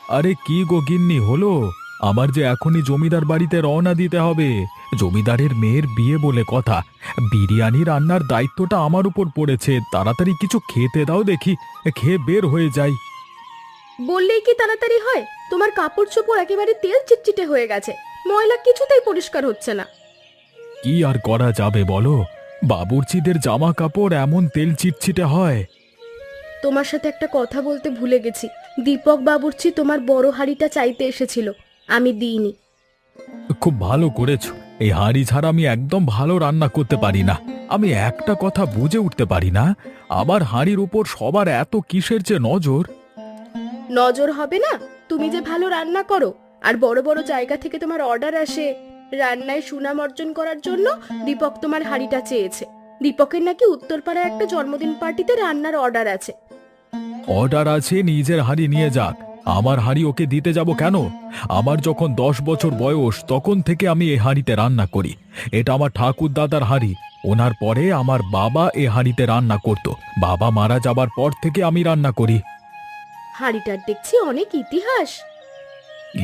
আরে কি গো গিন্নি হলো? আমার যে এখনই জমিদার বাড়িতে রওনা দিতে হবে। জমিদারের মেয়ের বিয়ে বলে কথা। বিরিয়ানি রান্নার দায়িত্বটা আমার উপর পড়েছে। তাড়াতাড়ি কিছু খেতে দাও দেখি, খেয়ে বের হয়ে যাই। বললেই কি তাড়াতাড়ি হয়? তোমার কাপড় চোপড় একেবারে তেল চিটচিটে হয়ে গেছে, ময়লা কিছুতেই পরিষ্কার হচ্ছে না। কি আর করা যাবে বলো, বাবুর্চিদের জামা কাপড় এমন তেল চিটচিটে হয়। তোমার সাথে একটা কথা বলতে ভুলে গেছি। দীপক বাবুর্চি তোমার বড় হাঁড়িটা চাইতে এসেছিল, আমি দিইনি। খুব ভালো করেছো। এই হাঁড়ি ছাড়া আমি একদম ভালো রান্না করতে পারি না। আমি একটা কথা বুঝে উঠতে পারি না, আমার হাঁড়ির উপর সবার এত কিসের যে নজর। নজর হবে না? তুমি যে ভালো রান্না করো, আর বড় বড় জায়গা থেকে তোমার অর্ডার আসে। রান্নায় সুনাম অর্জন করার জন্য দীপক তোমার হাঁড়িটা চেয়েছে। দীপকের নাকি উত্তরপাড়ায় একটা জন্মদিন পার্টিতে রান্নার অর্ডার আছে। অর্ডার আছে, নিজের হাঁড়ি নিয়ে যাক। আমার হাঁড়ি ওকে দিতে যাব কেন? আমার যখন 10 বছর বয়স তখন থেকে আমি এই হাঁড়িতে রান্না করি। এটা আমার ঠাকুর দাদার হাঁড়ি। ওনার পরে আমার বাবা এ হাঁড়িতে রান্না করত। বাবা মারা যাবার পর থেকে আমি রান্না করি। হাঁড়িটার দেখছি অনেক ইতিহাস।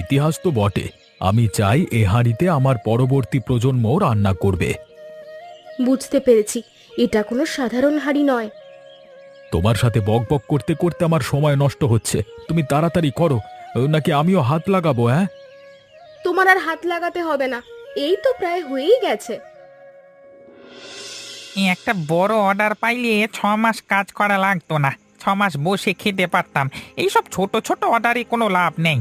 ইতিহাস তো বটে। আমি চাই এ হাঁড়িতে আমার পরবর্তী প্রজন্ম রান্না করবে। বুঝতে পেরেছি, এটা কোনো সাধারণ হাঁড়ি নয়। তোমার সাথে বক বক করতে করতে আমার সময় নষ্ট হচ্ছে। তুমি তাড়াতাড়ি করো, নাকি আমিও হাত লাগাবো? হ্যাঁ, তোমার আর হাত লাগাতে হবে না, এই তো প্রায় হয়েই গেছে। একটা বড় অর্ডার পাইলে 6 মাস কাজ করা লাগতো না, 6 মাস বসে খেতে পারতাম। এইসব ছোট ছোট অর্ডারে কোনো লাভ নেই।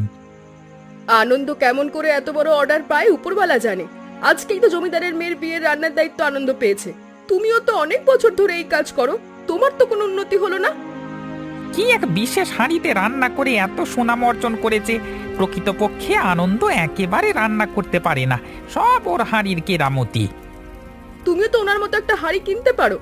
আনন্দ কেমন করে এত বড় অর্ডার পায় উপরওয়ালা জানে। আজকেই তো জমিদারের মেয়ের বিয়ের রান্নার দায়িত্ব আনন্দ পেয়েছে। তুমিও তো অনেক বছর ধরে এই কাজ করো, তোমার তো কোনো উন্নতি হলো না। কি এক বিশেষ হাঁড়িতে রান্না করে এত সুনাম অর্জন করেছে। প্রকৃতপক্ষে আনন্দ একেবারে রান্না করতে পারে না, সব ওর হাঁড়ির কেরামতি। তুমিও তো ওনার মতো একটা হাঁড়ি কিনতে পারো।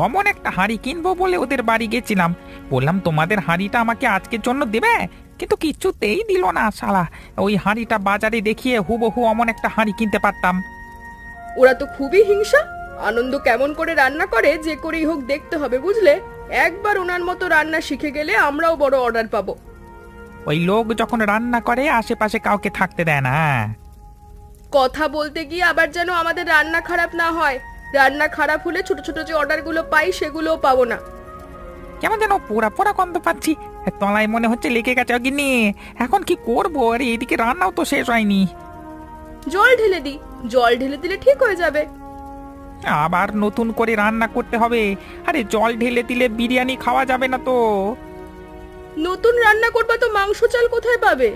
অমন একটা হাঁড়ি কিনবো বলে ওদের বাড়ি গেছিলাম, বললাম তোমাদের হাঁড়িটা আমাকে আজকের জন্য দেবে, কিন্তু কিছুতেই দিল না শালা। ওই হাঁড়িটা বাজারে দেখিয়ে হুবহু অমন একটা হাঁড়ি কিনতে পারতাম। ওরা তো খুবই হিংসা। আনন্দ কেমন করে রান্না করে যে করেই হোক দেখতে হবে, বুঝলে? একবার ওনার মতো রান্না শিখে গেলে আমরাও বড় অর্ডার পাবো। ওই লোক যখন রান্না করে আশেপাশে কাউকে থাকতে দেয় না। কথা বলতে গিয়ে আবার যেন আমাদের রান্না খারাপ না হয়। রান্না খারাপ হলে ছোট ছোট যে অর্ডারগুলো পাই সেগুলোও পাবো না। কেমন যেন পোড়া পোড়া গন্ধ পাচ্ছি, তলায় মনে হচ্ছে লেগে গেছে। গিন্নি, এখন কি করবো? আরে এদিকে রান্নাও তো শেষ হয়নি। জল ঢেলে দিই, জল ঢেলে দিলে ঠিক হয়ে যাবে। আবার নতুন করে রান্না করতে হবে। আরে জল ঢেলে দিলে বিরিয়ানি খাওয়া যাবে না তো। নতুন রান্না করবা তো মাংস চাল কোথায় পাবে?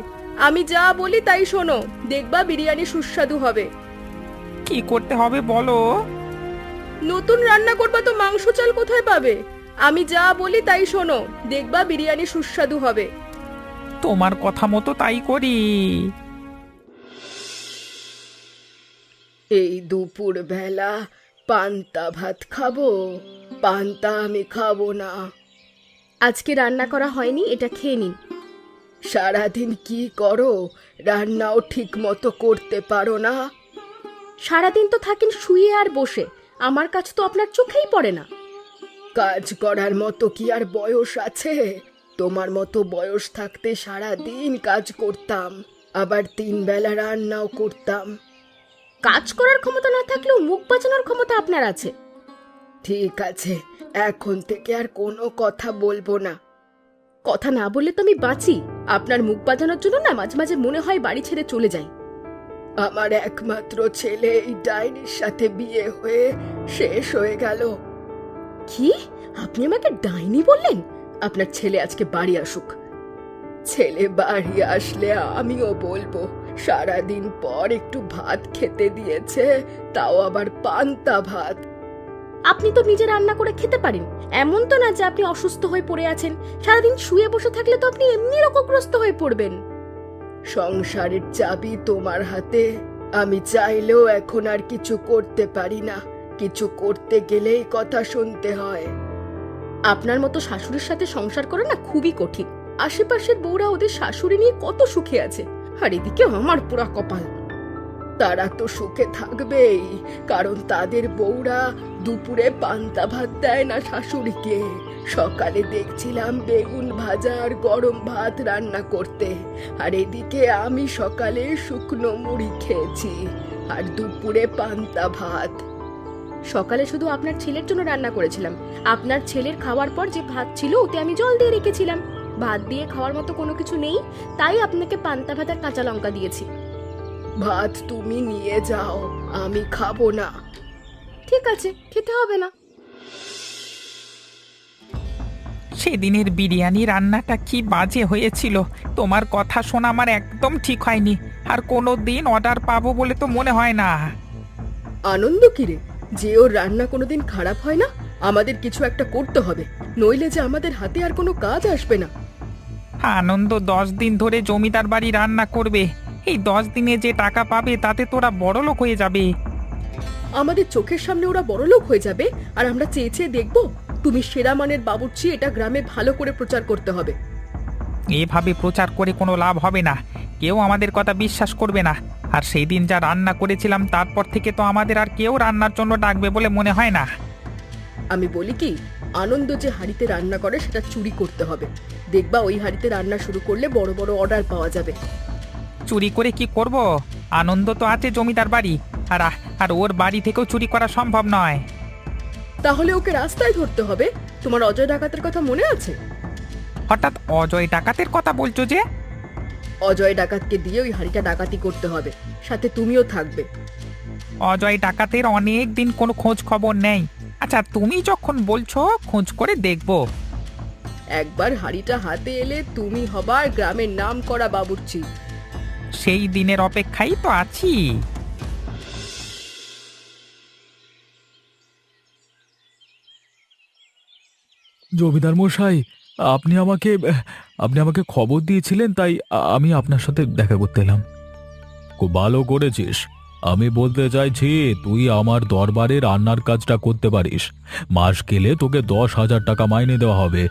আমি যা বলি তাই শোনো, দেখবা বিরিয়ানি সুস্বাদু হবে। কি করতে হবে বলো? নতুন রান্না করবা তো মাংস চাল কোথায় পাবে? আমি যা বলি তাই শোনো, দেখবা বিরিয়ানি সুস্বাদু হবে। তোমার কথা মতো তাই করি। এই দুপুর বেলা পান্তা ভাত খাবো? পান্তা আমি খাবো না। আজকে রান্না করা হয়নি, এটা খেয়ে নিন। সারাদিন কি করো? রান্নাও ঠিক মতো করতে পারো না। সারাদিন তো থাকেন শুয়ে আর বসে, আমার কাজ তো আপনার চোখেই পড়ে না। কাজ করার মতো কি আর বয়স আছে? তোমার মতো বয়স থাকতে সারাদিন কাজ করতাম, আবার 3 বেলা রান্নাও করতাম। কাজ করার ক্ষমতা না থাকলেও মুখ বাঁচানোর ক্ষমতা আপনার আছে। ঠিক আছে, এখন থেকে আর কোনো কথা বলবো না। কথা না বললে তো আমি বাঁচি। আপনার মুখ বাঁচানোর জন্য না মাঝে মাঝে মনে হয় বাড়ি ছেড়ে চলে যাই। আমার একমাত্র ছেলে এই ডাইনির সাথে বিয়ে হয়ে শেষ হয়ে গেল। কি? আপনি আমাকে ডাইনি বললেন? আপনার ছেলে আজকে বাড়ি আসুক। ছেলে বাড়ি আসলে আমিও বলবো। সারাদিন পর একটু ভাত খেতে দিয়েছে, তাও আবার পান্তা ভাত। আপনি তো নিজে রান্না করে খেতে পারেন, এমন তো না যে আপনি অসুস্থ হয়ে পড়ে আছেন। সারাদিন শুয়ে বসে থাকলে তো আপনি এমনি রোগগ্রস্ত হয়ে পড়বেন। সংসারের চাবি তোমার হাতে। আমি চাইলেও এখন আর কিছু করতে পারি না। কিছু করতে গেলেই কথা শুনতে হয়। আপনার মতো শাশুড়ির সাথে সংসার করা না খুবই কঠিন। আশেপাশের বউরা ওদের শাশুড়ি নিয়ে কত সুখে আছে, আর এদিকে আমার পুরা কপাল। তারা তো সুখে থাকবেই, কারণ তাদের বউরা দুপুরে পান্তা ভাত দেয় না শাশুড়িকে, সকালে দেখছিলাম বেগুন ভাজা আর গরম ভাত রান্না করতে, আর এদিকে আমি সকালে শুকনো মুড়ি খেয়েছি আর দুপুরে পান্তা ভাত। সকালে শুধু আপনার ছেলের জন্য রান্না করেছিলাম। আপনার ছেলের খাওয়ার পর যে ভাত ছিল ওতে আমি জল দিয়ে রেখেছিলাম। ভাত দিয়ে খাওয়ার মতো কোনো কিছু নেই, তাই আপনাকে পান্তা ভাত আর কাঁচা লঙ্কা দিয়েছি। ভাত তুমি নিয়ে যাও, আমি খাবো না। ঠিক আছে, খেতে হবে না। সেদিনের বিরিয়ানি রান্নাটা কি বাজে হয়েছিল! তোমার কথা শোনা আমার একদম ঠিক হয়নি। আর কোনো দিন অর্ডার পাবো বলে তো মনে হয় না। আনন্দ কিরে, যে ওর রান্না কোনোদিন খারাপ হয় না? আমাদের কিছু একটা করতে হবে, নইলে যে আমাদের হাতে আর কোনো কাজ আসবে না। আনন্দ 10 দিন ধরে জমিদার বাড়ি রান্না করবে। এই 10 দিনে যে টাকা পাবে তাতে তোরা বড়লোক হয়ে যাবে। আমাদের চোখের সামনে ওরা বড়লোক হয়ে যাবে আর আমরা চেয়ে চেয়ে দেখবো? তুমি সেরা মানের বাবুর্চি, এটা গ্রামে ভালো করে প্রচার করতে হবে। এভাবে প্রচার করে কোনো লাভ হবে না, কেউ আমাদের কথা বিশ্বাস করবে না। আর সেই দিন যা রান্না করেছিলাম তারপর থেকে তো আমাদের আর কেউ রান্নার জন্য ডাকবে বলে মনে হয় না। আমি বলি কি, আনন্দ যে হাঁড়িতে রান্না করে সেটা চুরি করতে হবে। দেখবা ওই হাঁড়িতে রান্না শুরু করলে বড় বড় অর্ডার পাওয়া যাবে। চুরি করে কি করব? আনন্দ তো আছে জমিদার বাড়ি, আর ওর বাড়ি থেকেও চুরি করা সম্ভব নয়। তাহলে ওকে রাস্তায় ধরতে হবে। তোমার অজয় ডাকাতের কথা মনে আছে? হঠাৎ অজয় ডাকাতের কথা বলছো যে? অজয় ডাকাতকে দিয়ে ওই হাঁড়িটা ডাকাতি করতে হবে, সাথে তুমিও থাকবে। অজয় ডাকাতের অনেক দিন কোনো খোঁজ খবর নেই। আচ্ছা, তুমি যখন বলছো খোঁজ করে দেখব। একবার হাঁড়িটা হাতে এলে তুমি হবার গ্রামের নাম করা বাবুর্চি। সেই দিনের অপেক্ষায় তো আছি। জমিদার মশাই, আপনি আমাকে আপনি আমাকে খবর দিয়েছিলেন, তাই আমি আপনার সাথে দেখা করতে এলাম। খুব ভালো করেছিস। আমি বলতে চাইছি, তুই আমার দরবারে রান্নার কাজটা করতে পারিস। মাস গেলে তোকে 10,000 টাকা মাইনে দেওয়া হবে।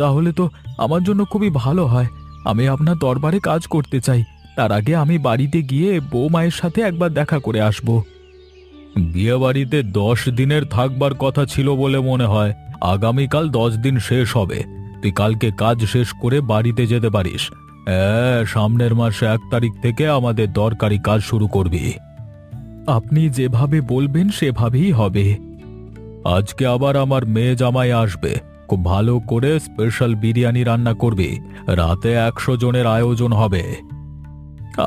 তাহলে তো আমার জন্য খুবই ভালো হয়। আমি আপনার দরবারে কাজ করতে চাই। তার আগে আমি বাড়িতে গিয়ে বৌমায়ের সাথে একবার দেখা করে আসব। বিয়ে বাড়িতে 10 দিনের থাকবার কথা ছিল বলে মনে হয়। আগামীকাল 10 দিন শেষ হবে। তুই কালকে কাজ শেষ করে বাড়িতে যেতে পারিস। হ্যাঁ, সামনের মাসে 1 তারিখ থেকে আমাদের দরকারি কাজ শুরু করবি। আপনি যেভাবে বলবেন সেভাবেই হবে। আজকে আবার আমার মেয়ে জামাই আসবে। খুব ভালো করে স্পেশাল বিরিয়ানি রান্না করবে। রাতে 100 জনের আয়োজন হবে।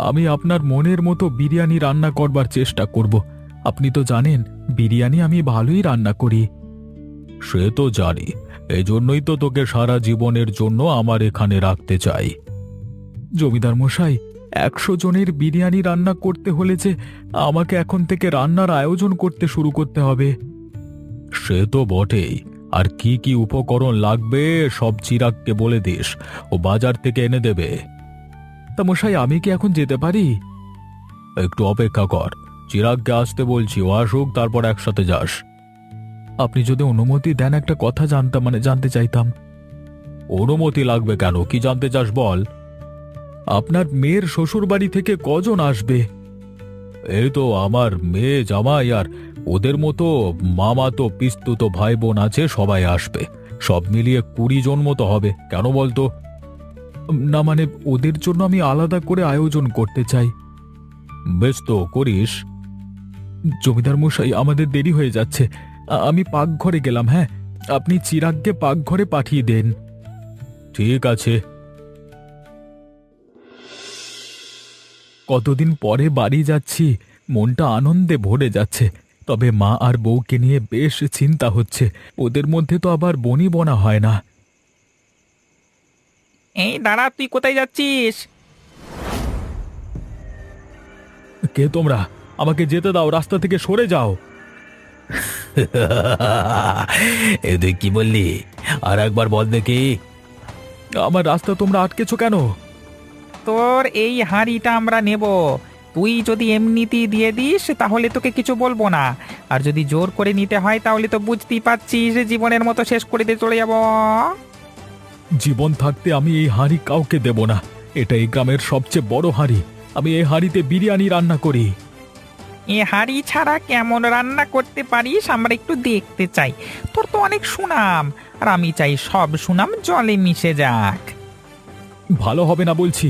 আমি আপনার মনের মতো বিরিয়ানি রান্না করবার চেষ্টা করব। আপনি তো জানেন বিরিয়ানি আমি ভালোই রান্না করি। সে তো জানি, এজন্যই তো তোকে সারা জীবনের জন্য আমার এখানে রাখতে চাই। জমিদার মশাই, 100 জনের বিরিয়ানি রান্না করতে হলে যে আমাকে এখন থেকে রান্নার আয়োজন করতে শুরু করতে হবে। সে তো বটেই। আর কি কি উপকরণ লাগবে সব চিরাগকে বলে দিস, ও বাজার থেকে এনে দেবে। তা মশাই, আমি কি এখন যেতে পারি? একটু অপেক্ষা কর, চিরাগকে আসতে বলছি, ও আসুক, তারপর একসাথে যাস। আপনি যদি অনুমতি দেন, একটা কথা জানতে চাইতাম। অনুমতি লাগবে কেন? কি জানতে চাস বল। আপনার মেয়ের শ্বশুর বাড়ি থেকে কজন আসবে? এই তো আমার মেয়ে জামাই আর ওদের মতো মামাতো পিস্তুতো ভাই বোন আছে, সবাই আসবে। সব মিলিয়ে 20 জন মতো হবে। কেন বলতো? না মানে, ওদের জন্য আমি আলাদা করে আয়োজন করতে চাই। বেশ, তো করিস। জমিদার মশাই, আমাদের দেরি হয়ে যাচ্ছে। আমি পাকঘরে গেলাম। হ্যাঁ, আপনি চিরাগকে পাকঘরে পাঠিয়ে দেন। ঠিক আছে। কতদিন পরে বাড়ি যাচ্ছি, মনটা আনন্দে ভরে যাচ্ছে। তবে মা আর বউকে নিয়ে বেশ চিন্তা হচ্ছে। ওদের মধ্যে তো আবার বনি বনা হয় না। এই দাঁড়া, তুই কোথায় যাচ্ছিস? কে তোমরা? আমাকে যেতে দাও, রাস্তা থেকে সরে যাও। এ তুই কি বললি? আর একবার বল দেখি। আমার রাস্তা তোমরা আটকেছো কেন? তোর এই হাঁড়িটা আমরা নেব। তুই যদি এমনিতেই দিয়ে দিস তাহলে তোকে কিছু বলবো না, আর যদি জোর করে নিতে হয় তাহলে তো বুঝতেই পারছিস জীবনের মতো শেষ করে দিয়ে চলে যাব। জীবন থাকতে আমি এই হাঁড়ি কাউকে দেব না। এটা এই গ্রামের সবচেয়ে বড় হাঁড়ি। আমি এই হাঁড়িতে বিরিয়ানি রান্না করি। এ হাঁড়ি ছাড়া কেমন রান্না করতে পারিস আমরা একটু দেখতে চাই। তোর তো অনেক সুনাম, আর আমি চাই সব সুনাম জলে মিশে যাক। ভালো হবে না বলছি।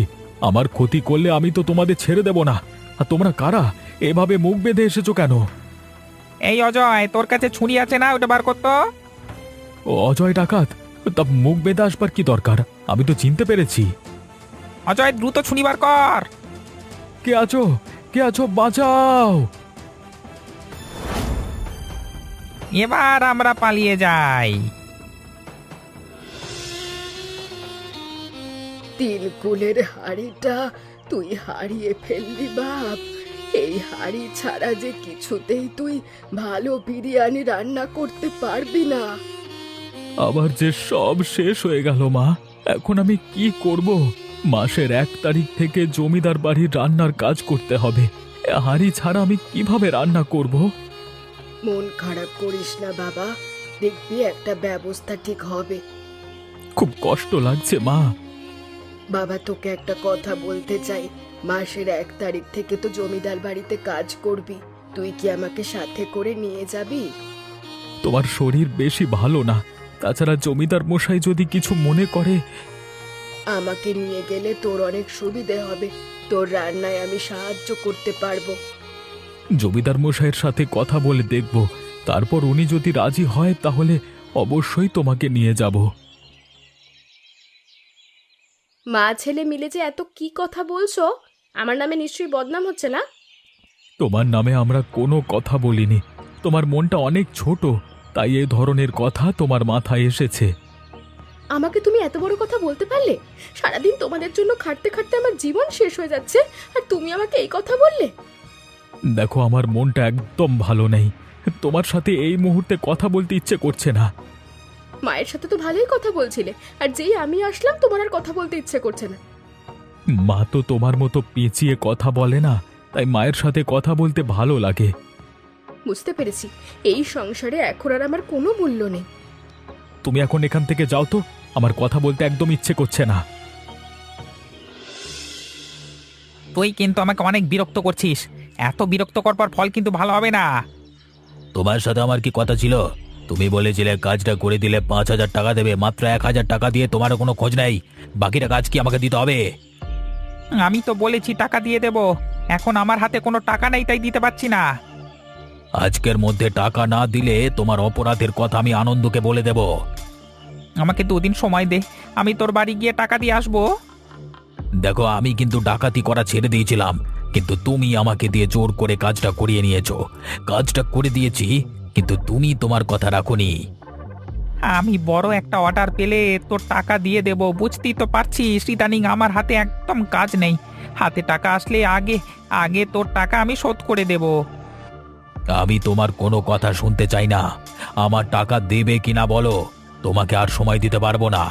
আমার ক্ষতি করলে আমি তো তোমাদের ছেড়ে দেব না। আর তোমরা কারা? এভাবে মুখ বেঁধে এসেছো কেন? এই অজয়, তোর কাছে ছুরি আছে না? ওটা বার করতো। ও অজয় ডাকাত? তা মুখ বেঁধে আসবার কি দরকার? আমি তো চিনতে পেরেছি। অজয়, দ্রুত ছুরি বার কর। কে আছো? কে আছো? বাঁচাও! এবার আমরা পালিয়ে যাই। তিন কুলের হাড়িটা তুই হারিয়ে ফেললি বাপ। এই হাড়ি ছাড়া যে কিছুতেই তুই ভালো বিরিয়ানি রান্না করতে পারবি না। আবার যে সব শেষ হয়ে গেল মা। এখন আমি কি করব? মাসের 1 তারিখ থেকে জমিদার বাড়ির রান্নার কাজ করতে হবে। এ হাঁড়ি ছাড়া আমি কিভাবে রান্না করব? মন খারাপ করিস না বাবা, দেখবি একটা ব্যবস্থা ঠিক হবে। খুব কষ্ট লাগছে মা। বাবা, তোকে একটা কথা বলতে চাই। মাসের 1 তারিখ থেকে তো জমিদার বাড়িতে কাজ করবি, তুই কি আমাকে সাথে করে নিয়ে যাবি? তোমার শরীর বেশি ভালো না, তাছাড়া জমিদার মশাই যদি কিছু মনে করে। আমাকে নিয়ে গেলে তোর অনেক সুবিধে হবে, তোর রান্নায় আমি সাহায্য করতে পারবো। জমিদার মশাইয়ের সাথে কথা বলে দেখব, তারপর উনি যদি রাজি হয় তাহলে অবশ্যই তোমাকে নিয়ে যাব। মা ছেলে মিলে যে এত কি কথা বলছো? আমার নামে নিশ্চয়ই বদনাম হচ্ছে না? তোমার নামে আমরা কোনো কথা বলিনি। তোমার মনটা অনেক ছোট, তাই এই ধরনের কথা তোমার মাথায় এসেছে। আমাকে তুমি এত বড় কথা বলতে পারলে? সারাদিন তোমাদের জন্য খাটতে খাটতে আমার জীবন শেষ হয়ে যাচ্ছে, আর তুমি আমাকে এই কথা বললে? দেখো, আমার মনটা একদম ভালো নেই। তোমার সাথে এই মুহূর্তে কথা বলতে ইচ্ছে করছে না। মায়ের সাথে তো ভালোই কথা বলছিলে, আর যেই আমি আসলাম তোমার আর কথা বলতে ইচ্ছে করছে না। মা তো তোমার মতো পেঁচিয়ে কথা বলে না, তাই মায়ের সাথে কথা বলতে ভালো লাগে। বুঝতে পেরেছি, এই সংসারে এখন আর আমার কোনো মূল্য নেই। তুমি এখন এখান থেকে যাও তো, আমার কথা বলতে একদম ইচ্ছে করছে না। তুই কিন্তু আমাকে অনেক বিরক্ত করছিস। এত বিরক্ত করবার ফল কিন্তু ভালো হবে না। তোমার সাথে আমার কি কথা ছিল? তুমি বলেছিলে কাজটা করে দিলে 5,000 টাকা দেবে। মাত্র 1,000 টাকা দিয়ে তোমারও কোনো খোঁজ নাই। বাকিটা কাজ কি আমাকে দিতে হবে? আমি তো বলেছি টাকা দিয়ে দেব, এখন আমার হাতে কোনো টাকা নেই, তাই দিতে পারছি না। আজকের মধ্যে টাকা না দিলে তোমার অপরাধের কথা আমি আনন্দকে বলে দেব। আমাকে 2 দিন সময় দে, আমি তোর বাড়ি গিয়ে টাকা দিয়ে আসবো। দেখো, আমি কিন্তু ডাকাতি করা ছেড়ে দিয়েছিলাম, কিন্তু তুমি আমাকে দিয়ে জোর করে কাজটা করিয়ে নিয়েছো। কাজটা করে দিয়েছি, কিন্তু তুমি তোমার কথা রাখোনি। আমি বড় একটা অর্ডার পেলে তোর টাকা দিয়ে দেব, বুঝতেই তো পারছিস ইদানিং আমার হাতে একদম কাজ নেই। হাতে টাকা আসলে আগে আগে তোর টাকা আমি শোধ করে দেব। আমি তোমার কোনো কথা শুনতে চাই না। আমার টাকা দেবে কিনা বলো, তোমাকে আর সময় দিতে পারবো না।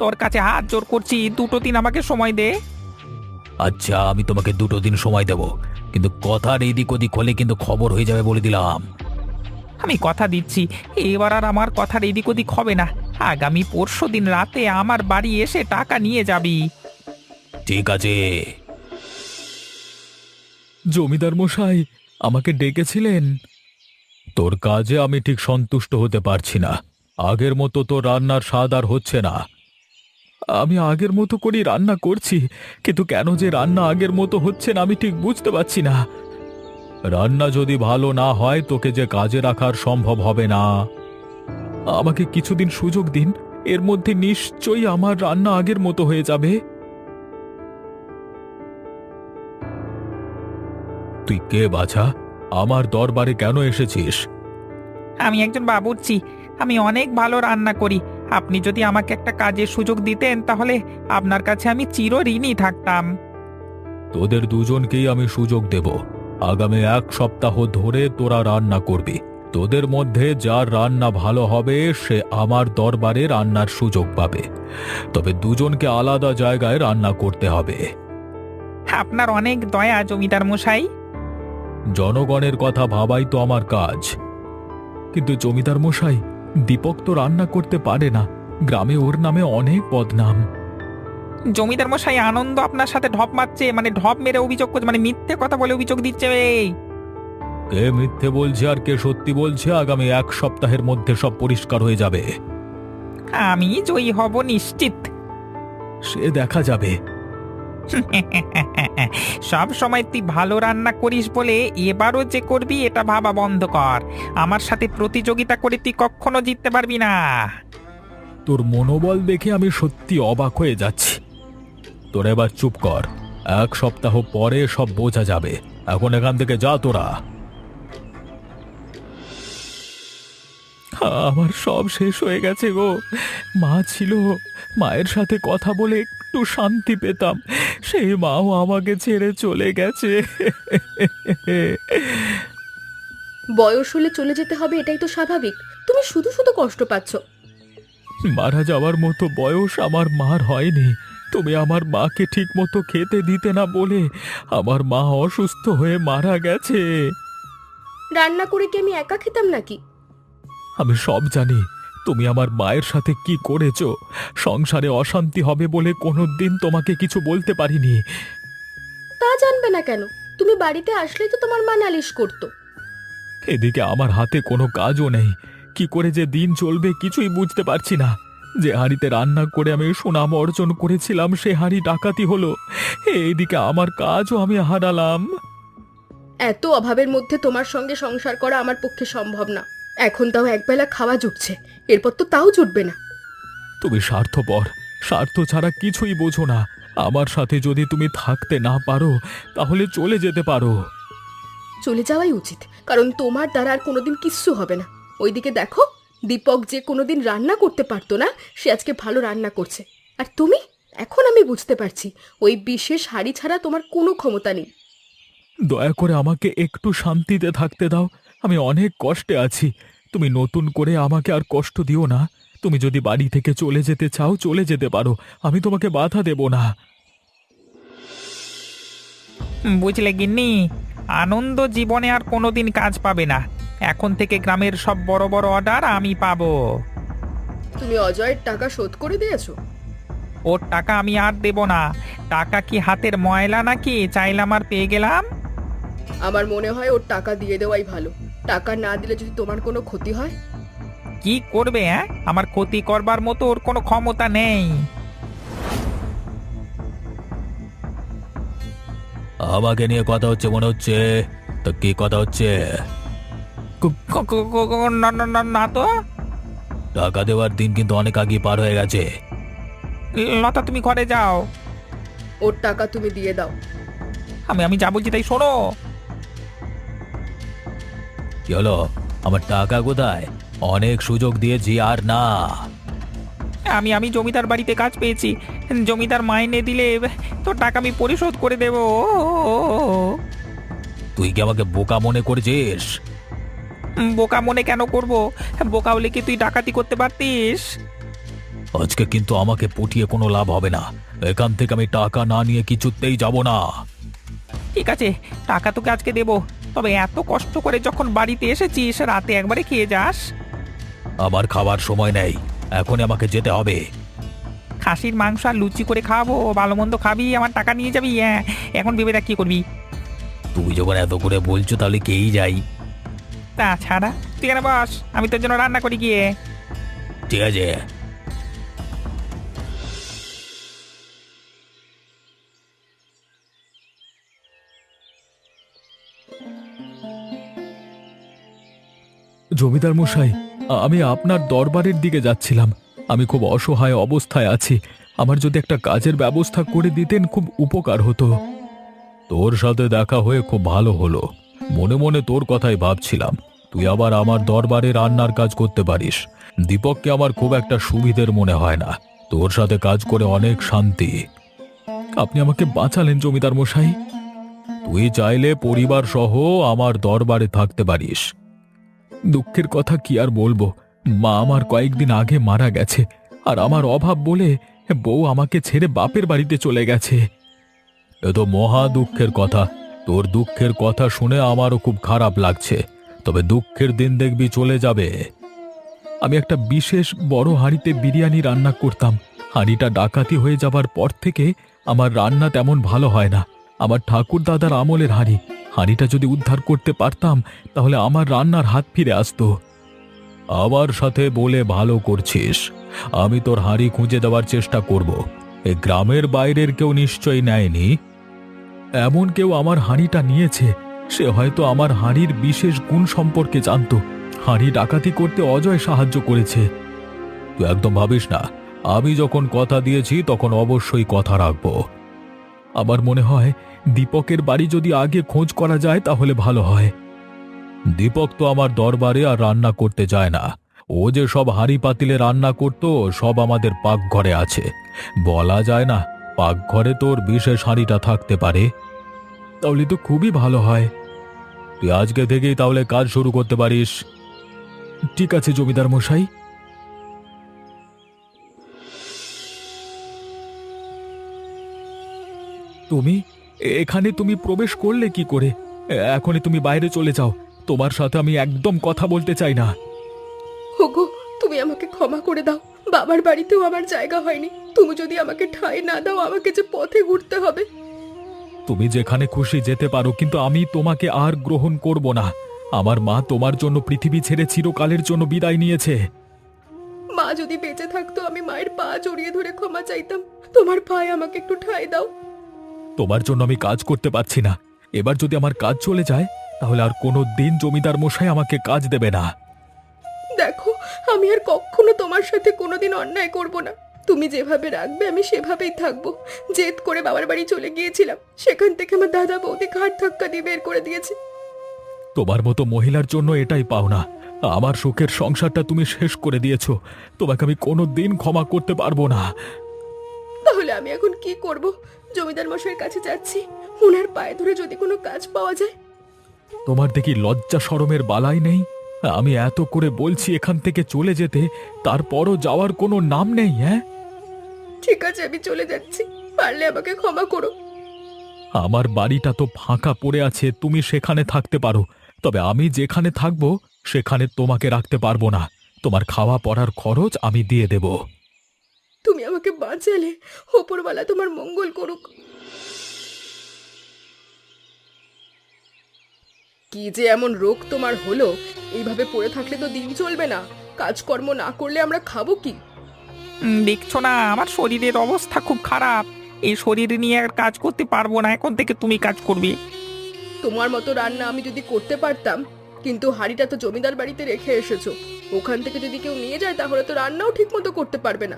তোর কাছে হাত জোর করছি, 2 দিন আমাকে সময় দে। আচ্ছা, আমি তোমাকে 2 দিন সময় দেব, কিন্তু কথার এদিক ওদিক হলে কিন্তু খবর হয়ে যাবে বলে দিলাম। আমি কথা দিচ্ছি, এবার আর আমার কথার এদিক ওদিক হবে না। আগামী পরশুদিন রাতে আমার বাড়ি এসে টাকা নিয়ে যাবি। ঠিক আছে। জমিদার মশাই, আমাকে ডেকেছিলেন? তোর কাজে আমি ঠিক সন্তুষ্ট হতে পারছি না। আগের মতো তো রান্নার স্বাদ আর হচ্ছে না। আমি আগের মতো করেই রান্না করছি, কিন্তু কেন যে রান্না আগের মতো হচ্ছে না আমি ঠিক বুঝতে পারছি না। রান্না যদি ভালো না হয় তোকে যে কাজে রাখার সম্ভব হবে না। আমাকে কিছুদিন সুযোগ দিন, এর মধ্যে নিশ্চয়ই আমার রান্না আগের মতো হয়ে যাবে। তুই কে বাছা? আমার দরবারে কেন এসেছিস? আমি একজন বাবুর্চি, আমি অনেক ভালো রান্না করি। আপনি যদি আমাকে একটা কাজের সুযোগ দিতেন তাহলে আপনার কাছে আমি চিরঋণী থাকতাম। তোদের দুজনকেই আমি সুযোগ দেব। আগামী 1 সপ্তাহ ধরে তোরা রান্না করবি। তোদের মধ্যে যার রান্না ভালো হবে সে আমার দরবারে রান্নার সুযোগ পাবে। তবে দুজনকে আলাদা জায়গায় রান্না করতে হবে। আপনার অনেক দয়া জমিদার মশাই। জনগণের কথা ভাবাই তো আমার কাজ। কিন্তু জমিদার মশাই, দীপক তো রান্না করতে পারে না। গ্রামে ওর নামে অনেক বদনাম। জমিদার মশাই, আনন্দ আপনার সাথে ঢপ মারছে, মানে ঢপ মেরে অভিযোগ করছে, মানে মিথ্যে কথা বলে অভিযোগ দিচ্ছে। কে মিথ্যে বলছে আর কে সত্যি বলছে আগামী 1 সপ্তাহের মধ্যে সব পরিষ্কার হয়ে যাবে। আমি জয়ী হব নিশ্চিত। সে দেখা যাবে। সব সময় তুই ভালো রান্না করিস বলে এবারও যে করবি এটা ভাবা বন্ধ কর। আমার সাথে প্রতিযোগিতা করে তুই কখনো জিততে পারবি না। তোর মনোবল দেখে আমি সত্যি অবাক হয়ে যাচ্ছি। তোর এবার চুপ কর, 1 সপ্তাহ পরে সব বোঝা যাবে। এখন এখান থেকে যা তোরা। আমার সব শেষ হয়ে গেছে গো। মা ছিল, মায়ের সাথে কথা বলে একটু শান্তি পেতাম, সেই মাও আমাকে ছেড়ে চলে গেছে। বয়স হলে চলে যেতে হবে, এটাই তো স্বাভাবিক। তুমি শুধু শুধু কষ্ট পাচ্ছ। মারা যাওয়ার মতো বয়স আমার মার হয়নি। তুমি আমার মাকে ঠিক মতো খেতে দিতে না বলে আমার মা অসুস্থ হয়ে মারা গেছে। রান্না করে কি আমি একা খেতাম নাকি? আমি সব জানি তুমি আমার মায়ের সাথে কি করেছো। সংসারে অশান্তি হবে বলে কোনোদিন তোমাকে কিছু বলতে পারিনি। তা জানবে না কেন? তুমি বাড়িতে আসলেই তো তোমার মা নালিশ করতো। এদিকে আমার হাতে কোনো কাজও নেই, কি করে যে দিন চলবে কিছুই বুঝতে পারছি না। যে হাঁড়িতে রান্না করে আমি সুনাম অর্জন করেছিলাম সে হাঁড়ি ডাকাতি হলো, এইদিকে আমার কাজও আমি হারালাম। এত অভাবের মধ্যে তোমার সঙ্গে সংসার করা আমার পক্ষে সম্ভব না। এখন তাও একবেলা খাওয়া জুটছে, এরপর তো তাও জুটবে না। তুমি স্বার্থপর, স্বার্থ ছাড়া কিছুই বোঝো না। আমার সাথে যদি তুমি থাকতে না পারো তাহলে চলে যেতে পারো। চলে যাওয়াই উচিত, কারণ তোমার দ্বারা আর কোনোদিন কিচ্ছু হবে না। ওইদিকে দেখো, দীপক যে কোনোদিন রান্না করতে পারতো না সে আজকে ভালো রান্না করছে। আর তুমি, এখন আমি বুঝতে পারছি ওই বিশেষ হাঁড়ি ছাড়া তোমার কোনো ক্ষমতা নেই। দয়া করে আমাকে একটু শান্তিতে থাকতে দাও, আমি অনেক কষ্টে আছি। তুমি নতুন করে আমাকে আর কষ্ট দিও না। তুমি যদি বাড়ি থেকে চলে যেতে চাও চলে যেতে পারো, আমি তোমাকে বাধা দেব না। বুঝলে গিন্নি, আনন্দ জীবনে আর কোনোদিন কাজ পাবে না। এখন থেকে গ্রামের সব বড় বড় অর্ডার আমি পাবো। তুমি অজয়ের টাকা শোধ করে দিয়েছো? ওর টাকা আমি আর দেব না। টাকা কি হাতের ময়লা নাকি চাইলাম আর পেয়ে গেলাম? আমার মনে হয় ওর টাকা দিয়ে দেওয়াই ভালো। টাকা না দিলে যদি তোমার কোনো ক্ষতি হয়? কি করবে? আমার ক্ষতি করবার মতো ওর কোনো ক্ষমতা নেই। আমাকে নিয়ে কথা হচ্ছে মনে হচ্ছে। তো কি কথা হচ্ছে? না তো। টাকা দেওয়ার দিন কিন্তু অনেক আগে পার হয়ে গেছে। লতা, তুমি ঘরে যাও। ওর টাকা তুমি দিয়ে দাও। আমি যা বলছি তাই শোনো। কি হলো? আমার টাকা কোথায়? অনেক সুযোগ দিয়েছি আর না। আমি জমিদার বাড়িতে কাজ পেয়েছি। জমিদার মাইনে দিলে তোর টাকা আমি পরিশোধ করে দেব। তুই কি আমাকে বোকা মনে করেছিস? বোকা মনে কেন করব? বোকা হলে কি তুই ডাকাতি করতে পারতিস? আজকে কিন্তু আমাকে পটিয়ে কোনো লাভ হবে না। এখান থেকে আমি টাকা না নিয়ে কিছুতেই যাব না। ঠিক আছে, টাকা তোকে আজকে দেব, তবে এত কষ্ট করে যখন বাড়িতে এসেছিস রাতে একবারে খেয়ে যাস। আমার খাবার সময় নেই, এখনই আমাকে যেতে হবে। খাসির মাংস আর লুচি করে খাওয়াবো, ভালো মন্দ খাবি, আমার টাকা নিয়ে যাবি। হ্যাঁ, এখন ভেবে দেখ কি করবি। তুই যখন এত করে বলছো তাহলে কেই যাই। তাছাড়া তুই কেন বস, আমি তোর জন্য রান্না করি গিয়ে। ঠিক আছে। জমিদার মশাই, আমি আপনার দরবারের দিকে যাচ্ছিলাম। আমি খুব অসহায় অবস্থায় আছি, আমার যদি একটা কাজের ব্যবস্থা করে দিতেন খুব উপকার হতো। তোর সাথে দেখা হয়ে খুব ভালো হলো। মনে মনে তোর কথাই ভাবছিলাম, তুই আবার আমার দরবারে রান্নার কাজ করতে পারিস। দীপককে আমার খুব একটা সুবিধের মনে হয় না, তোর সাথে কাজ করে অনেক শান্তি। আপনি আমাকে বাঁচালেন জমিদার মশাই। তুই চাইলে পরিবার সহ আমার দরবারে থাকতে পারিস। দুঃখের কথা কি আর বলবো, মা আমার কয়েকদিন আগে মারা গেছে, আর আমার অভাব বলে বউ আমাকে ছেড়ে বাপের বাড়িতে চলে গেছে। এ তো মহা দুঃখের কথা। তোর দুঃখের কথা শুনে আমারও খুব খারাপ লাগছে, তবে দুঃখের দিন দেখবি চলে যাবে। আমি একটা বিশেষ বড় হাঁড়িতে বিরিয়ানি রান্না করতাম। হাঁড়িটা ডাকাতি হয়ে যাবার পর থেকে আমার রান্না তেমন ভালো হয় না। আমার ঠাকুর দাদার আমলের হাঁড়ি, হাঁড়িটা যদি উদ্ধার করতে পারতাম তাহলে আমার রান্নার হাত ফিরে আসতো। আমার সাথে বলে ভালো করছিস। আমি তোর হাঁড়ি খুঁজে দেওয়ার চেষ্টা করব। এ গ্রামের বাইরের কেউ নিশ্চয়ই নেয়নি। এমন কেউ আমার হাঁড়িটা নিয়েছে, সে হয়তো আমার হাঁড়ির বিশেষ গুণ সম্পর্কে জানতো। হাঁড়ি ডাকাতি করতে অজয় সাহায্য করেছে। তুই একদম ভাবিস না, আমি যখন কথা দিয়েছি তখন অবশ্যই কথা রাখবো। আমার মনে হয় দীপকের বাড়ি যদি আগে খোঁজ করা যায় তাহলে ভালো হয়। দীপক তো আমার দরবারে আর রান্না করতে যায় না। ও যে সব হাঁড়ি পাতিলে রান্না করত সব আমাদের পাকঘরে আছে। বলা যায় না পাকঘরে তোর বিশেষ হাঁড়িটা থাকতে পারে। তাহলে তো খুবই ভালো হয়। তুই আজকে থেকেই তাহলে কাজ শুরু করতে পারিস। ঠিক আছে জমিদার মশাই। তুমি এখানে তুমি প্রবেশ করলে কি করে? এখনই তুমি বাইরে চলে যাও। তোমার সাথে আমি একদম কথা বলতে চাই না। ওগো, তুমি আমাকে ক্ষমা করে দাও। বাবার বাড়িতেও আমার জায়গা হয়নি। তুমি যদি আমাকে ঠাঁই না দাও, আমাকে যে পথে ঘুরতে হবে। তুমি যেখানে খুশি যেতে পারো, কিন্তু আমি তোমাকে আর গ্রহণ করব না। আমার মা তোমার জন্য পৃথিবী ছেড়ে চিরকালের জন্য বিদায় নিয়েছে। মা যদি বেঁচে থাকতো, আমি মায়ের পা জড়িয়ে ধরে ক্ষমা চাইতাম। তোমার পায়ে আমাকে একটু ঠাঁই দাও। তোমার জন্য আমি কাজ করতে পারছি না। এবার যদি আমার কাজ চলে যায় তাহলে আর কোনো দিন জমিদার মশাই আমাকে কাজ দেবে না। দেখো, আমি আর কখনো তোমার সাথে কোনোদিন অন্যায় করব না। তুমি যেভাবে রাখবে আমি সেভাবেই থাকবো। জেদ করে বাবার বাড়ি চলে গিয়েছিলাম, সেখান থেকে আমার দাদা বৌদি ঘাট ধাক্কা দিয়ে বের করে দিয়েছে। তোমার মতো মহিলার জন্য এটাই পাওনা। আমার সুখের সংসারটা তুমি শেষ করে দিয়েছো। তোমাকে আমি কোনো দিন ক্ষমা করতে পারবো না। তাহলে আমি এখন কি করব? জমিদার মশাইয়ের কাছে যাচ্ছি। ওনার পায়ে ধরে যদি কোনো কাজ পাওয়া যায়। তোমার দেখি লজ্জা শরমের বালাই নেই? আমি এত করে বলছি এখান থেকে চলে যেতে, তারপরও যাওয়ার কোনো নাম নেই। হ্যাঁ, ঠিক আছে, আমি চলে যাচ্ছি। পারলে আমাকে ক্ষমা করো। আমার বাড়িটা তো ফাঁকা পড়ে আছে, তুমি সেখানে থাকতে পারো। তবে আমি যেখানে থাকবো সেখানে তোমাকে রাখতে পারবো না। তোমার খাওয়া পড়ার খরচ আমি দিয়ে দেব। তুমি আমাকে বাঁচালে, ওপরওয়ালা তোমার মঙ্গল করুক। কি যে এমন রোগ তোমার হলো? এইভাবে পড়ে থাকলে তো দিন চলবে না। কাজকর্ম না করলে আমরা খাবো কি? দেখছো না আমার শরীরের অবস্থা খুব খারাপ। এই শরীর নিয়ে আর কাজ করতে পারবো না। এখন থেকে তুমি কাজ করবে। তোমার মতো রান্না আমি যদি করতে পারতাম, কিন্তু হাঁড়িটা তো জমিদার বাড়িতে রেখে এসেছো। ওখান থেকে যদি কেউ নিয়ে যায় তাহলে তো রান্নাও ঠিক মতো করতে পারবে না।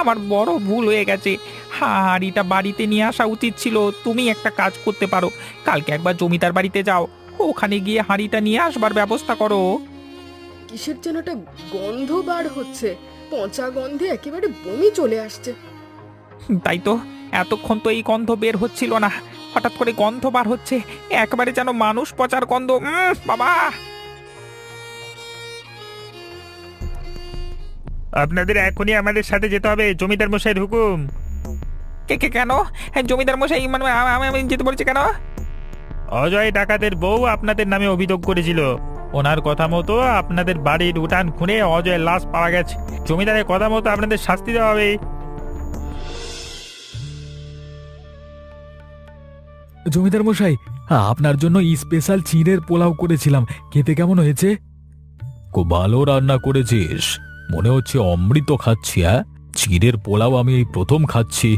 আমার বড় ভুল হয়ে গেছে। হাঁড়িটা বাড়িতে নিয়ে আসা উচিত ছিল। তুমি একটা কাজ করতে পারো, কালকে একবার জমিদার বাড়িতে যাও, ওখানে গিয়ে হাঁড়িটা নিয়ে আসবার ব্যবস্থা করো। কিসের যেন একটা গন্ধ বার হচ্ছে। পচা গন্ধে একেবারে বমি চলে আসছে। তাই তো, এতক্ষণ তো এই গন্ধ বের হচ্ছিল না, হঠাৎ করে গন্ধ বার হচ্ছে। একবারে যেন মানুষ পচার গন্ধ। বাবা, আপনাদের এখনই আমাদের সাথে যেতে হবে, জমিদার মশাইয়ের হুকুম। কে কে কেন? হ্যাঁ, জমিদার মশাই মানে আমি যেতে বলছি কেন? অজয় ডাকাতের বউ আপনাদের নামে অভিযোগ করেছিল। ওনার কথা মতো আপনাদের বাড়ির উঠান খুঁড়ে অজয়ের লাশ পাওয়া গেছে। জমিদারের কথা মতো আপনাদের শাস্তি দেওয়া হবে। জমিদার মশাই, আপনার জন্য স্পেশাল চিড়ের পোলাও করেছিলাম। খেতে কেমন হয়েছে? খুব ভালো রান্না করেছিস। মনে হচ্ছে অমৃত খাচ্ছি। চিড়ের পোলাও আমি এই প্রথম খাচ্ছি।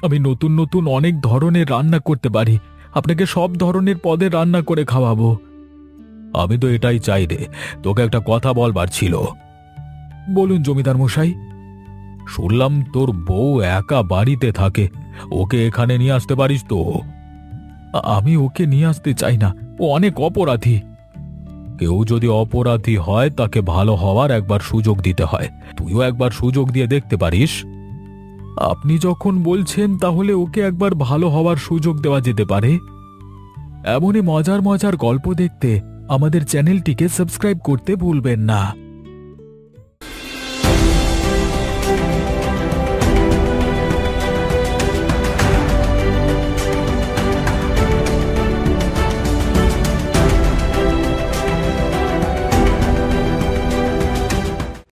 আমি নতুন নতুন অনেক ধরনের রান্না করতে পারি। আপনাকে সব ধরনের পদের রান্না করে খাওয়াবো। আমি তো এটাই চাই রে। তোকে একটা কথা বলবার ছিল। বলুন জমিদার মশাই। শুনলাম তোর বউ একা বাড়িতে থাকে, ওকে এখানে নিয়ে আসতে পারিস তো? আমি ওকে নিয়ে আসতে চাই না, ও অনেক অপরাধী। কেউ যদি অপরাধী হয় তাকে ভালো হওয়ার একবার সুযোগ দিতে হয়। তুইও একবার সুযোগ দিয়ে দেখতে পারিস। আপনি যখন বলছেন তাহলে ওকে একবার ভালো হওয়ার সুযোগ দেওয়া যেতে পারে। এমনই মজার মজার গল্প দেখতে আমাদের চ্যানেলটিকে সাবস্ক্রাইব করতে ভুলবেন না।